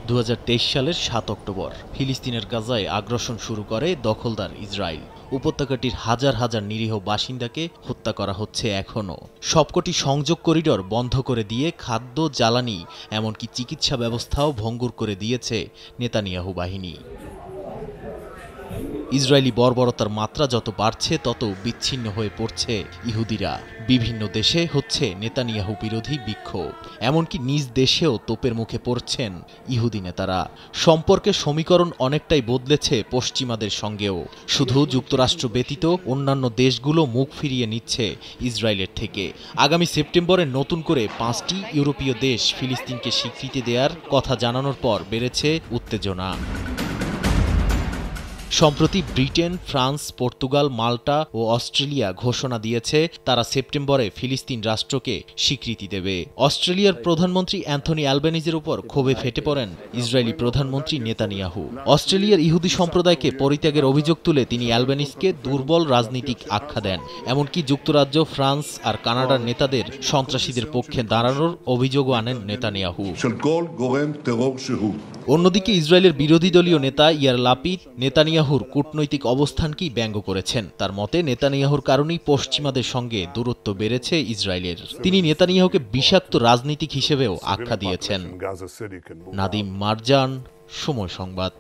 2023 সালের 7 অক্টোবর ফিলিস্তিনের গাজায় আগ্রাসন শুরু করে দখলদার ইসরায়েল। উপত্যকাটির হাজার হাজার নিরীহ বাসিন্দাকে হত্যা করা হচ্ছে এখনও। সবকটি সংযোগ করিডর বন্ধ করে দিয়ে খাদ্য, জ্বালানি এমনকি চিকিৎসা ব্যবস্থাও ভঙ্গুর করে দিয়েছে নেতানিয়াহু বাহিনী। ইসরায়েলি বর্বরতার মাত্রা যত বাড়ছে তত বিচ্ছিন্ন হয়ে পড়ছে ইহুদিরা। বিভিন্ন দেশে হচ্ছে নেতানিয়াহু বিরোধী বিক্ষোভ, এমনকি নিজ দেশেও তোপের মুখে পড়ছেন ইহুদি নেতারা। সম্পর্কের সমীকরণ অনেকটাই বদলেছে পশ্চিমাদের সঙ্গেও। শুধু যুক্তরাষ্ট্র ব্যতীত অন্যান্য দেশগুলো মুখ ফিরিয়ে নিচ্ছে ইসরায়েলের থেকে। আগামী সেপ্টেম্বরে নতুন করে 5টি ইউরোপীয় দেশ ফিলিস্তিনকে স্বীকৃতি দেওয়ার কথা জানানোর পর বেড়েছে উত্তেজনা। সম্প্রতি ব্রিটেন, ফ্রান্স, পর্তুগাল, মাল্টা ও অস্ট্রেলিয়া ঘোষণা দিয়েছে তারা সেপ্টেম্বরে ফিলিস্তিন রাষ্ট্রকে স্বীকৃতি দেবে। অস্ট্রেলিয়ার প্রধানমন্ত্রী অ্যান্থনি অ্যালবেনিজের উপর ক্ষোভে ফেটে পড়েন ইসরায়েলি প্রধানমন্ত্রী নেতানিয়াহু। অস্ট্রেলিয়ার ইহুদি সম্প্রদায়কে পরিত্যাগের অভিযোগ তুলে তিনি অ্যালবেনিজকে দুর্বল রাজনীতিক আখ্যা দেন। এমনকি যুক্তরাজ্য, ফ্রান্স আর কানাডার নেতাদের সন্ত্রাসীদের পক্ষে দাঁড়ানোর অভিযোগও আনেন নেতানিয়াহু। অন্যদিকে ইসরায়েলের বিরোধী দলীয় নেতা ইয়ার লাপিদ নেতানিয়াহুর কূটনৈতিক অবস্থানকেই ব্যঙ্গ করেছেন। তার মতে নেতানিয়াহুর কারণেই পশ্চিমাদের সঙ্গে দূরত্ব বেড়েছে ইসরায়েলের। তিনি নেতানিয়াহুকে বিষাক্ত রাজনীতিক হিসেবেও আখ্যা দিয়েছেন। নাদিম মারজান, সময় সংবাদ।